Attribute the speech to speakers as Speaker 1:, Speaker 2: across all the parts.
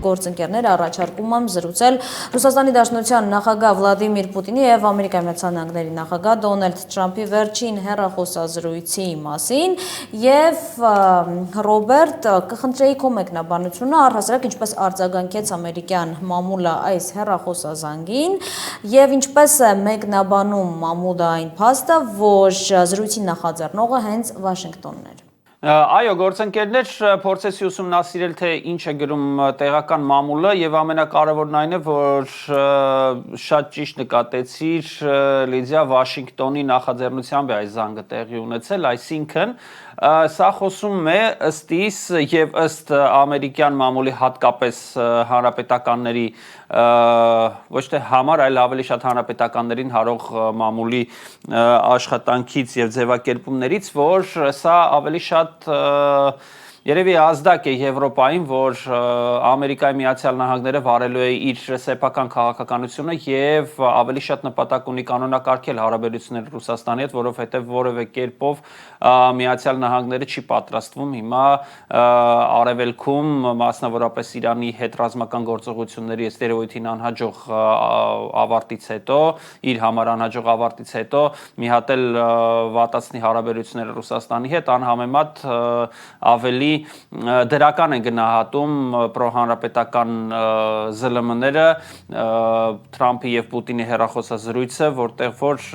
Speaker 1: գործընկերներ առաջարկում եմ զրուցել Ռուսաստանի Դաշնության նախագահ Վլադիմիր Պուտինի եւ Ամերիկայի Միացյալ Նահանգների նախագահ Դոնալդ Թրամփի վերջին հեռախոսազրույցի մասին եւ Ռոբերտ կխնդրեի քո մեկնաբանությունը առհասարակ ինչպես արձագանքեց ամերիկյան մամուլը այս հեռախոսազանգին եւ ինչպես է մեկնաբանում մամուլը այն փաստը, որ զրույցի նախաձեռնողը հենց Վաշինգտոնն էր։
Speaker 2: Այո, գործընկերներ, փորձեցի ուսումնասիրել, թե ինչ է գրում տեղական մամուլը եւ ամենակարևորն այն է, որ շատ ճիշտ նկատեցիր, Լիդիա, Վաշինգտոնի նախաձեռնությամբ է այս զանգը տեղի ունեցել, այսինքն սա խոսում է ըստ իս եւ ըստ ամերիկյան մամուլի հատկապես հանրապետականների ոչ թե համար, այլ ավելի շատ հանրապետականներին հարող մամուլի աշխատանքից եւ ձևակերպումներից, որ սա ավելի շատ երևի ազդակ է Եվրոպային, որ Ամերիկայի Միացյալ Նահանգները վարելու է իր սեփական քաղաքականությունը եւ ավելի շատ նպատակ ունի կանոնակարգել հարաբերությունները Ռուսաստանի հետ, որովհետեւ որևէ կերպով Միացյալ Նահանգները չի պատրաստվում հիմա արևելքում, մասնավորապես Իրանի հետ ռազմական գործողությունների ստերոիդին անհաջող ավարտից հետո, իր համար անհաջող ավարտից հետո մի հատ էլ վատացնի հարաբերությունները Ռուսաստանի հետ, անհամեմատ ավելի դրական են գնահատում պրոհանրապետական ԶԼՄ-ները Թրամփի եւ Պուտինի հեռախոսազրույցը, որտեղ որ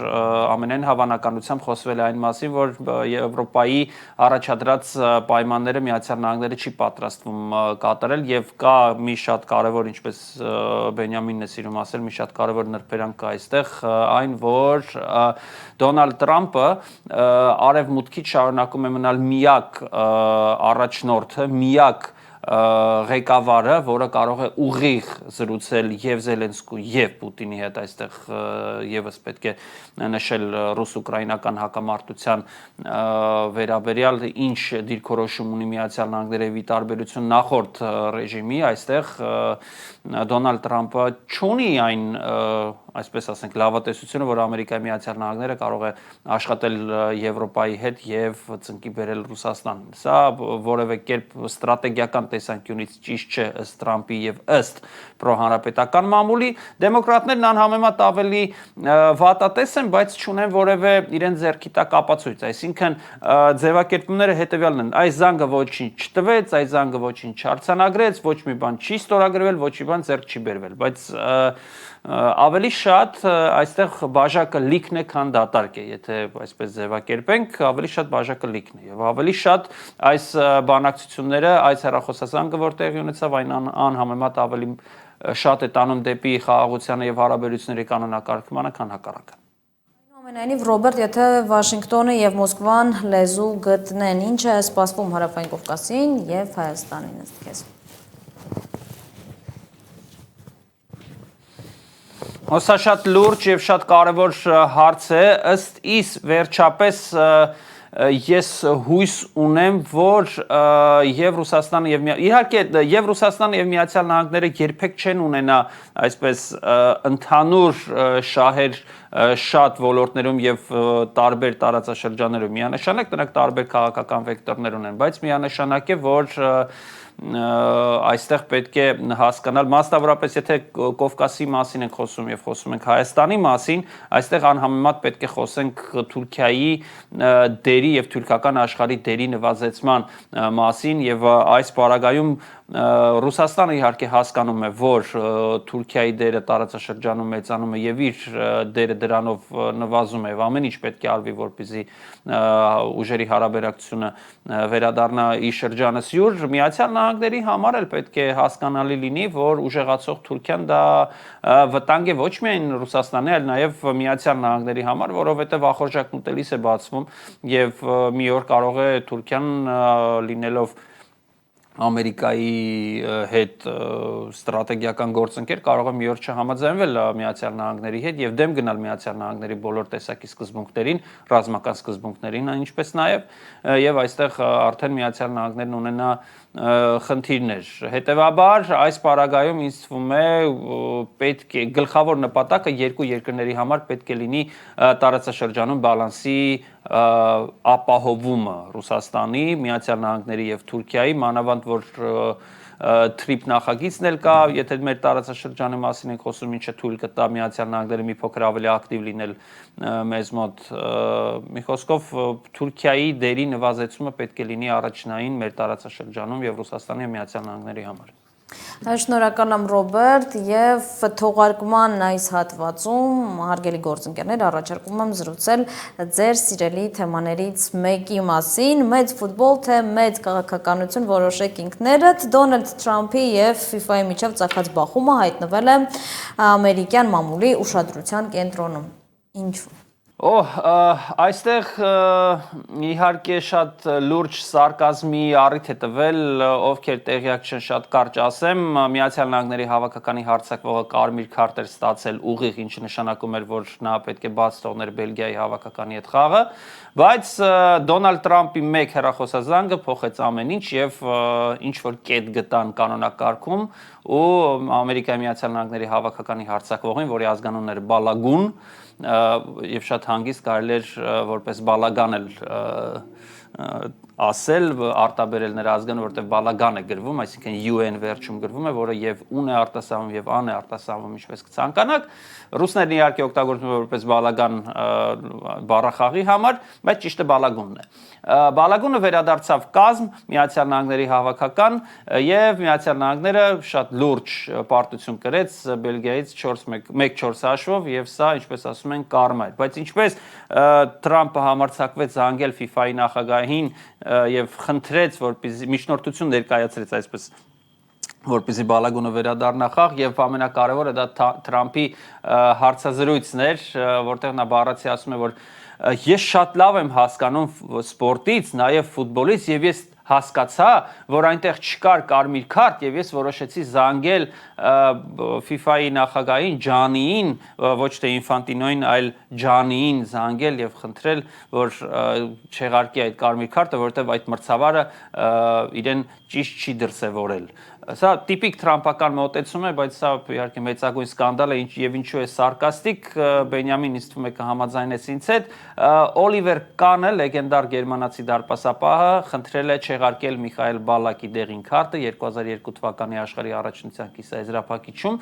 Speaker 2: ամենայն հավանականությամբ խոսվել է այն մասին, որ Եվրոպայի առաջադրած պայմանները Միացյալ Նահանգները չի պատրաստվում կատարել եւ կա մի շատ կարեւոր, ինչպես Բենյամինն է սիրում ասել, մի շատ կարեւոր նրբերանգ կա այստեղ, այն որ Դոնալդ Թրամփը արևմուտքից շարունակում է մնալ միակ առաջնորդը, միակ ղեկավարը, որը կարող է ուղիղ զրուցել եւ Զելենսկու եւ Պուտինի հետ, այստեղ եւս պետք է նշել ռուս-ուկրաինական հակամարտության վերաբերյալ ինչ դիրքորոշում ունի Միացյալ Նահանգները ի տարբերություն նախորդ ռեժիմի, այստեղ Դոնալդ Թրամփը չունի այն, այսպես ասենք, լավատեսությունը, որ Ամերիկայի Միացյալ Նահանգները կարող է աշխատել Եվրոպայի հետ եւ ծնկի բերել Ռուսաստան։ Սա որևէ կերպ ստրատեգիական տեսանկյունից ճիշտ չէ ըստ Թրամփի եւ ըստ պրոհանրապետական մամուլի։ Դեմոկրատներն անհամեմատ ավելի վատատես են, բայց չունեն որևէ իրենց ձեռքի տակ ապացույց, այսինքն ձևակերպումները հետեւյալն են. այս զանգը ոչինչ չտվեց, այս զանգը ոչինչ չարձանագրեց, ոչ մի բան չի ստորագրվել, ոչ մի բան ձեռք չի բերվել, բայց ավելի շատ այստեղ բաժակը լիքն է, քան դատարկ է, եթե այսպես ձևակերպենք, ավելի շատ բաժակը լիքն է եւ ավելի շատ այս բանակցությունները, այս հեռախոսազանգը, որ տեղի ունեցավ, այն անհամեմատ ավելի շատ է տանում դեպի խաղաղությանը եւ հարաբերությունների կանոնակարգմանը, քան հակառակը։
Speaker 1: Այնուամենայնիվ, Ռոբերտ, եթե Վաշինգտոնը եւ Մոսկվան լեզու գտնեն, ինչ է սպասվում Հարավային Կովկասին եւ Հայաստանին ըստ քեզ։
Speaker 2: Սա շատ լուրջ եւ շատ կարեւոր հարց է, ըստ իս վերջապես ես հույս ունեմ, որ եւ Ռուսաստանը եւ իհարկե եւ Ռուսաստանը եւ Միացյալ Նահանգները երբեք չեն ունենա այսպես ընդհանուր շահեր շատ ոլորտներում եւ տարբեր տարածաշրջաններում միանշանակ նրանք տարբեր քաղաքական վեկտորներ ունեն, բայց միանշանակ է, որ այստեղ պետք է հասկանալ, մասնավորապես եթե Կովկասի մասին ենք խոսում եւ խոսում ենք Հայաստանի մասին, այստեղ անհամեմատ պետք է խոսենք Թուրքիայի դերի եւ թուրքական աշխարհի դերի նվազեցման մասին եւ այս պարագայում Ռուսաստանը իհարկե հասկանում է, որ Թուրքիայի դերը տարածաշրջանում մեծանում է եւ իր դերը դրանով նվազում է եւ ամեն ինչ պետք է արվի, որպեսզի ուժերի հարաբերակցությունը վերադառնա իր շրջանասյուր։ Միացյալ Նահանգների համար էլ պետք է հասկանալի լինի, որ ուժեղացող Թուրքիան դա վտանգ է ոչ միայն Ռուսաստանի, այլ նաեւ Միացյալ Նահանգների համար, որովհետեւ ախորժակն ուտելիս է բացվում եւ մի օր կարող է Թուրքիան լինելով Ամերիկայի հետ ստրատեգիական գործընկեր կարող է մի օր չհամաձայնվել Միացյալ Նահանգների հետ եւ դեմ գնալ Միացյալ Նահանգների բոլոր տեսակի սկզբունքներին, ռազմական սկզբունքներին, ինչպես նաեւ այստեղ արդեն Միացյալ Նահանգներն ունենա խնդիրներ։ Հետևաբար այս պարագայում ինձ թվում է պետք է գլխավոր նպատակը երկու երկրների համար պետք է լինի տարածաշրջանում բալանսի ապահովումը Ռուսաստանի, Միացյալ Նահանգների եւ Թուրքիայի, մանավանդ որ trip նախագիծն էլ կա, եթե մեր տարածաշրջանի մասին ենք խոսում, ինչը թույլ կտա Միացյալ Նահանգները մի փոքր ավելի ակտիվ լինել մեզ մոտ։ Մի խոսքով Թուրքիայի դերի նվազեցումը պետք է լինի առաջնային մեր տարածաշրջանում եւ Ռուսաստանի եւ Միացյալ Նահանգների համար։
Speaker 1: Շնորհակալ եմ Ռոբերտ եւ թողարկման այս հատվածում հարգելի գործընկերներ առաջարկում եմ զրուցել ձեր սիրելի թեմաներից մեկի մասին մեծ ֆուտբոլ թե մեծ քաղաքականություն որոշեք ինքներդ Դոնալդ Թրամփի եւ FIFA-ի միջև ծագած բախումը հայտնվել է ամերիկյան մամուլի ուշադրության կենտրոնում ինչու
Speaker 2: այստեղ իհարկե շատ լուրջ սարկազմի առիթ է տվել, ովքեր տեղյակ չեն շատ կարճ ասեմ, Միացյալ Նահանգների հավաքականի հարձակվողը կարմիր քարտ էր ստացել ուղիղ, ինչը նշանակում էր, որ նա պետք է բաց թողներ Բելգիայի հավաքականի հետ խաղը, բայց Դոնալդ Թրամփի մեկ հեռախոսազանգը փոխեց ամեն ինչ եւ ինչ որ կետ գտան կանոնակարգում ու Ամերիկայի Միացյալ Նահանգների հավաքականի հարձակվողին, որի ազգանունն էր Բալագուն, եւ շատ հանգիստ կարելի էր որպես բալագան էլ ասել արտաբերել նրա ազգանը, որտեղ բալագան է գրվում, այսինքն UN վերջում գրվում է, որը եւ ուն է արտասանվում եւ ան է արտասանվում, ինչպես կցանկանաք։ Ռուսներն իհարկե օգտագործում են որպես բալագան բառախաղի համար, բայց ճիշտը բալագունն է։ Բալագունը վերադարձավ կազմ Միացյալ Նահանգների հավաքական եւ Միացյալ Նահանգները շատ լուրջ պարտություն կրեց Բելգիայից 1-4 հաշվով եւ սա, ինչպես ասում են, կարմա էր։ Բայց ինչպես Թրամփը համարձակվեց զանգել FIFA-ի նախագահին եւ խնդրեց, որպեսզի միջնորդություն ներկայացրեց այսպես որպեսզի բալագունը վերադառնա խաղ եւ ամենակարևորը դա Թրամփի հարցազրույցն էր, որտեղ նա բառացի ասում է, որ ես շատ լավ եմ հասկանում սպորտից, նաեւ ֆուտբոլից եւ ես հասկացա, որ այնտեղ չկար կարմիր քարտ եւ ես որոշեցի զանգել FIFA-ի նախագահին Ջանիին, ոչ թե Ինֆանտինոին, այլ Ջանիին զանգել եւ խնդրել, որ չեղարկի այդ կարմիր քարտը, որովհետեւ այդ մրցավարը իրեն ճիշտ չի դրսևորել։ Սա տիպիկ թրամփական մոտեցում է, բայց սա իհարկե մեծագույն սկանդալ է եւ ինչու է սարկաստիկ, Բենյամին ինձ թվում է կհամաձայնես ինձ հետ, Օլիվեր Կանը, լեգենդար գերմանացի դարպասապահը, խնդրել է չեղարկել Միխայել Բալակի դեղին քարտը 2002 թվականի աշխարհի առաջնության կիսաեզրափակիչում,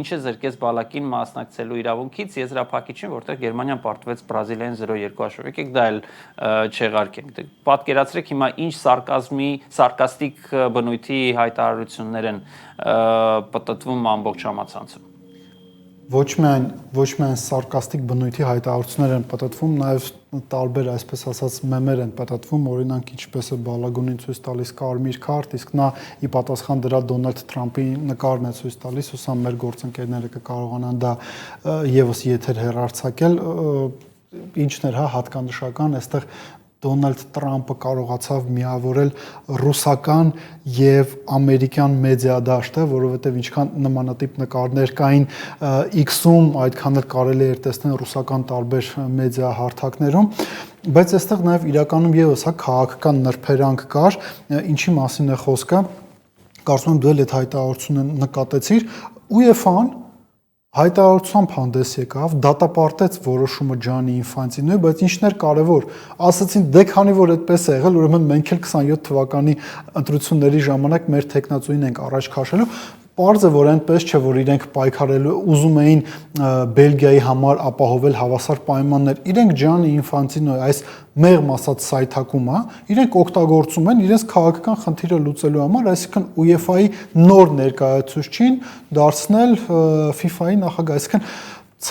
Speaker 2: ինչը զրկեց Բալակին մասնակցելու իրավունքից եզրափակիչին, որտեղ Գերմանիան պարտվեց Բրազիլիային 0-2 հաշվով։ Եկեք դա էլ չեղարկենք։ Պատկերացրեք հիմա ինչ սարկաստիկ բնույթի հայտարարություն են պատտվում ամբողջ համացանցում։
Speaker 3: Ոչ միայն սարկաստիկ բնույթի հայտարարություններ են պատտվում, նաև տարբեր, այսպես ասած, մեմեր են պատտվում, օրինակ ինչպես է Բալագունին ցույց տալիս կարմիր քարտ, իսկ նա ի պատասխան դրա Դոնալդ Թրամփի նկարն է ցույց տալիս, հուսամ մեր գործընկերները կկարողանան դա եւս եթեր հեռարձակել, ինչն էր հատկանշական, այստեղ Դոնալդ Թրամփը կարողացավ միավորել ռուսական եւ ամերիկյան մեդիա դաշտը, որովհետեւ ինչքան նմանատիպ նկարներ կային X-ում, այդքան էլ կարելի էր տեսնել ռուսական տարբեր մեդիա հարթակներում, բայց այստեղ նաեւ իրականում եւս քաղաքական նրբերանգ կար, ինչի մասին է խոսքը, կարծում եմ դու էլ այդ հայտարարությունը նկատեցիր, UEFA-ն հայտարարությամբ հանդես եկավ, դատապարտեց որոշումը Ջանի Ինֆանտինոյի, բայց ինչն էր կարևոր, ասացին դե քանի որ այդպես է եղել, ուրեմն մենք էլ 27 թվականի ընտրությունների ժամանակ մեր տեխնացուին ենք առաջ քաշելու, Պարզ է, որ այնպես չէ, որ իրենք պայքարելու ուզում էին Բելգիայի համար ապահովել հավասար պայմաններ, իրենք Ջանի Ինֆանտինոյի այս մեղմ ասած սայթակումը, իրենք օգտագործում են իրենց քաղաքական խնդիրը լուծելու համար, այսինքն UEFA-ի նոր ներկայացուցչին դարձնել FIFA-ի նախագահ, այսինքն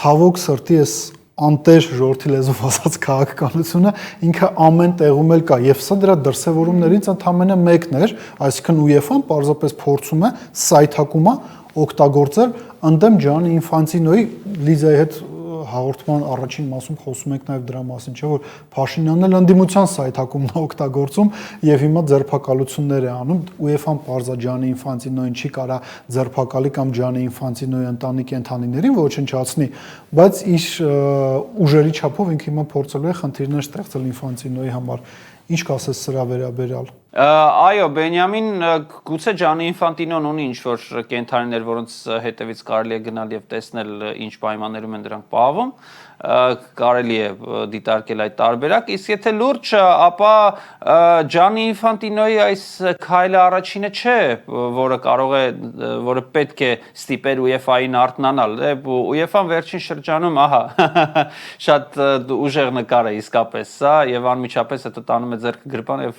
Speaker 3: ցավոք սրտի էս անտեր ժողովրդի լեզվով ասած քաղաքականությունը ինքը ամեն տեղում էլ կա եւ սա դրա դրսեւորումներից ընդամենը մեկն էր, այսինքն UEFA-ն պարզապես փորձում է սայթակումը օգտագործել ընդդեմ Ջանի Ինֆանտինոյի Լիզայի հետ հաղորդման առաջին մասում խոսում ենք նաև դրա մասին, չէ՞ որ Փաշինյանն էլ ընդդիմության սայթակումն է օգտագործում եւ հիմա ձերբակալություններ է անում UEFA-ն պարզա Ջանի Ինֆանտինոյին չի կարա ձերբակալի կամ Ջանի Ինֆանտինոյի ընտանի կենթանիներին ոչնչացնի, բայց իր ուժերի չափով ինքը հիմա փորձելու է խնդիրներ ստեղծել Ինֆանտինոյի համար։ Ինչ կասես սրա վերաբերյալ։
Speaker 2: Այո, Բենյամին, գուցե Ջանի Ինֆանտինոն ունի ինչ-որ կենթանիներ, որոնց հետևից կարելի է գնալ եւ տեսնել ինչ պայմաններում են դրանք պահվում, կարելի է դիտարկել այդ տարբերակ, իսկ եթե լուրջ, ապա Ջանի Ինֆանտինոյի այս քայլը առաջինը չէ, որը պետք է ստիպեր UEFA-ին արթնանալ։ UEFA-ն վերջին շրջանում, ահա, շատ ուժեղ նկար է իսկապես սա, եւ անմիջապես հետո տանում է ձեռքը գրպան եւ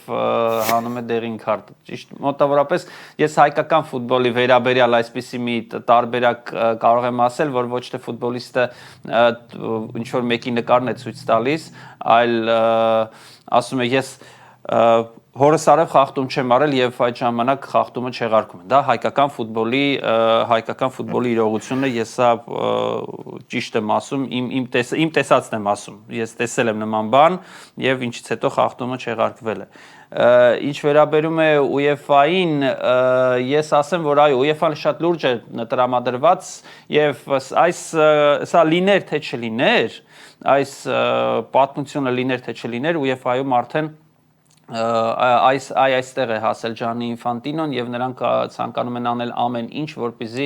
Speaker 2: հանում է դեղին քարտ։ Ճիշտ, մոտավորապես ես հայկական ֆուտբոլի վերաբերյալ այսպիսի մի տարբերակ կարող եմ ասել, որ ոչ թե ֆուտբոլիստը ինչ որ մեկի նկարն է ցույց տալիս, այլ ասում է ես հորս արև խախտում չեմ արել եւ այդ ժամանակ խախտումը չեղարկում են։ Դա հայկական ֆուտբոլի իրողությունն է, ես սա ճիշտ եմ ասում, իմ տեսածն եմ ասում։ Ես տեսել եմ նման բան եւ ինչից հետո խախտումը չեղարկվել է։ Ինչ վերաբերում է UEFA-ին, ես ասեմ, որ այո, UEFA-ն շատ լուրջ է տրամադրված եւ սա լիներ թե չլիներ, այս պատմությունը լիներ թե չլիներ, UEFA-ում արդեն այստեղ է հասել Ջանի Ինֆանտինոն եւ նրանք ցանկանում են անել ամեն ինչ, որպեսզի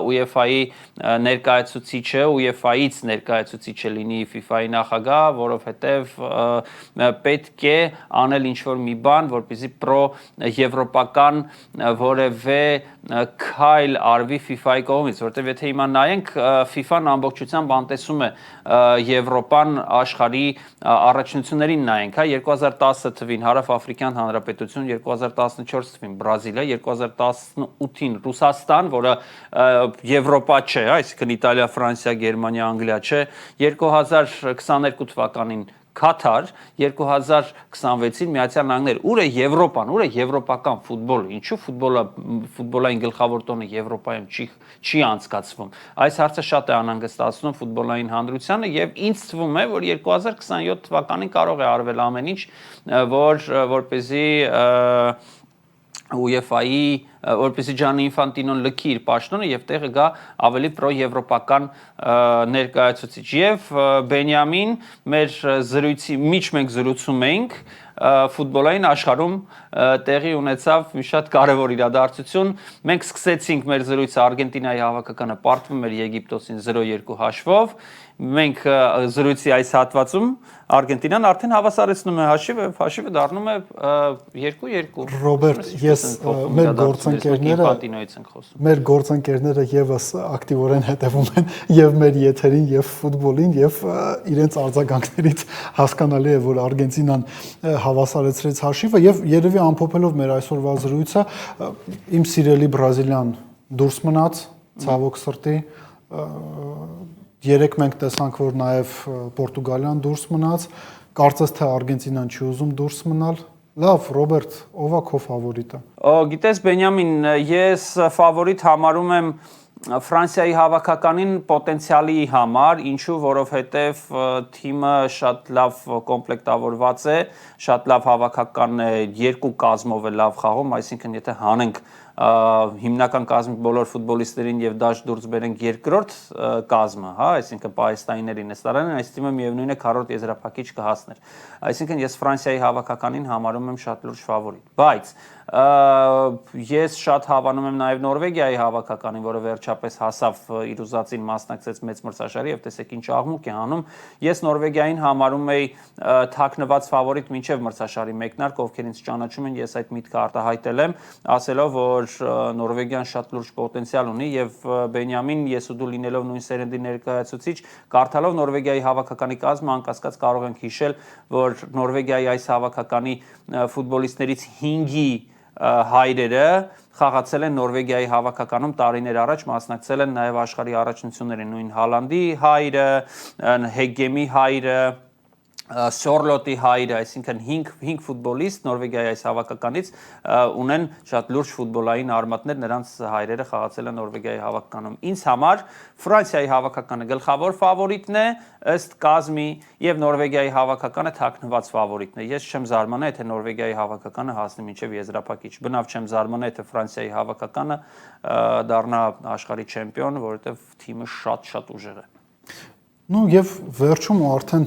Speaker 2: UEFA-ի ներկայացուցիչը, UEFA-ից ներկայացուցիչը լինի FIFA-ի նախագահ, որովհետեւ պետք է անել ինչ-որ մի բան, որպեսզի պրո-եվրոպական որևէ քայլ արվի FIFA-ի կողմից, որովհետեւ եթե հիմա նայենք, FIFA-ն ամբողջությամբ անտեսում է Եվրոպան աշխարհի առաջնություններին նայենք, հա 2010 թվին Հարավ-Աֆրիկյան Հանրապետություն, 2014 թվին Բրազիլիա, 2018-ին Ռուսաստան, որը Եվրոպա չէ, այսինքն Իտալիա, Ֆրանսիա, Գերմանիա, Անգլիա չէ, 2022 թվականին Կաթար, 2026-ին Միացյալ Նահանգներ։ Ուր է Եվրոպան, ուր է եվրոպական ֆուտբոլը։ Ինչու ֆուտբոլային գլխավոր տոնը Եվրոպայում չի անցկացվում։ Այս հարցը շատ է անհանգստացնում ֆուտբոլային հանրությանը եւ ինձ թվում է, որ 2027 թվականին կարող է արվել ամեն ինչ, որպեսզի UEFA-ի, որպեսզի Ջանի Ինֆանտինոն լքի իր պաշտոնը եւ տեղը գա ավելի պրո-եվրոպական ներկայացուցիչ։ Եվ Բենյամին մեր զրույցի միջ մենք զրուցում էինք ֆուտբոլային աշխարհում տեղի ունեցավ մի շատ կարևոր իրադարձություն։ Մենք սկսեցինք մեր զրույցը Արգենտինայի հավաքականը պարտվում էր Եգիպտոսին 0-2 հաշվով։ Մենք զրույցի այս հատվածում Արգենտինան արդեն հավասարեցնում է հաշիվը, հաշիվը դառնում է 2-2։
Speaker 3: Ռոբերտ, ես մեր գործընկերները եւս ակտիվորեն հետևում են եւ մեր եթերին եւ ֆուտբոլին եւ իրենց արձագանքներից հասկանալի է, որ Արգենտինան հավասարեցրեց հաշիվը եւ երևի ամփոփելով մեր այսօրվա զրույցը, իմ սիրելի Բրազիլիան դուրս մնաց, ցավոք սրտի, երեք մենք տեսանք, որ նաև Պորտուգալիան դուրս մնաց, կարծես թե Արգենտինան չի ուզում դուրս մնալ։ Լավ, Ռոբերտ, ով է քո ֆավորիտը։
Speaker 2: Գիտես Բենյամին, ես ֆավորիտ համարում եմ Ֆրանսիայի հավաքականին պոտենցիալի համար, ինչու, որովհետև թիմը շատ լավ կոմպլեկտավորված է, շատ լավ հավաքական է, երկու կազմով է լավ խաղում, այսինքն եթե հանենք հիմնական կազմի բոլոր ֆուտբոլիստերին եւ դաշ դուրս բերենք երկրորդ կազմը, հա, այսինքն պահեստայիներին նստարանին, այս թիմը միևնույն է քառորդ եզրափակիչ կհասներ։ Այսինքն ես Ֆրանսիայի հավաքականին համարում եմ շատ լուրջ ֆավորիտ, բայց ես շատ հավանում եմ նաև Նորվեգիայի հավաքականին, որը վերջապես հասավ իր ուզածին մասնակցեց մեծ մրցաշարի եւ տեսեք ինչ աղմուկ է անում։ Ես Նորվեգիային համարում էի թաքնված ֆավորիտ մինչեւ մրցաշարի մեկնարկ, ովքեր ինձ ճանաչում են, ես այդ միտքը արտահայտել եմ, ասելով, որ Նորվեգիան շատ լուրջ պոտենցիալ ունի եւ Բենյամին, ես ու դու լինելով նույն սերնդի ներկայացուցիչ, կարդալով Նորվեգիայի հավաքականի կազմը, անկասկած կարող ենք հիշել, որ Նորվեգիայի այս հավաքականի ֆուտբոլիստներից 5-ի հայրերը խաղացել են Նորվեգիայի հավաքականում տարիներ առաջ, մասնակցել են նաև աշխարհի առաջնություններին, նույն Հալանդի հայրը, Հեգեմի հայրը, Սորլոտի հայրը, այսինքն 5 ֆուտբոլիստ Նորվեգիայի այս հավաքականից ունեն շատ լուրջ ֆուտբոլային արմատներ, նրանց հայրերը խաղացել են Նորվեգիայի հավաքականում։ Ինձ համար Ֆրանսիայի հավաքականը գլխավոր ֆավորիտն է ըստ կազմի եւ Նորվեգիայի հավաքականը թաքնված ֆավորիտն է։ Ես չեմ զարմանա, եթե Նորվեգիայի հավաքականը հասնի մինչեւ եզրափակիչ։ Բնավ չեմ զարմանա, եթե Ֆրանսիայի հավաքականը դառնա աշխարհի չեմպիոն, որովհետեւ թիմը շատ ուժեղ է։
Speaker 3: Ну եւ վերջում արդեն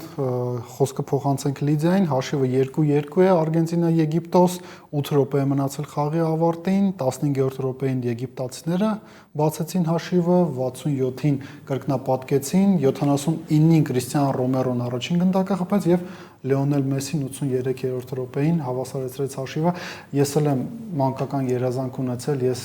Speaker 3: խոսքը փոխանցենք Լիդիային, հաշիվը 2-2 է Արգենտինա-Եգիպտոս, 8 րոպե է մնացել խաղի ավարտին, 15-րդ րոպեին եգիպտացիները բացեցին հաշիվը, 67-ին կրկնապատկեցին, 79-ին Կրիստիանո Ռոմերոն առաջին գնդակը խփեց եւ Լեոնել Մեսին 83-րդ րոպեին հավասարեցրեց հաշիվը։ Ես էլ եմ մանկական երազանք ունեցել, ես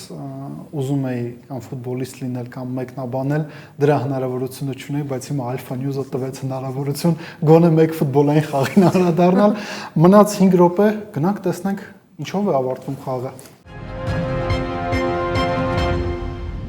Speaker 3: ուզում էի կամ ֆուտբոլիստ լինել կամ մեկնաբանել, դրա հնարավորությունը չունեի, բայց հիմա Alpha News-ը տվեց հնարավորություն գոնե մեկ ֆուտբոլային խաղին անդրադառնալ։ Մնաց 5 րոպե, գնանք տեսնենք ինչով է ավարտվում խաղը։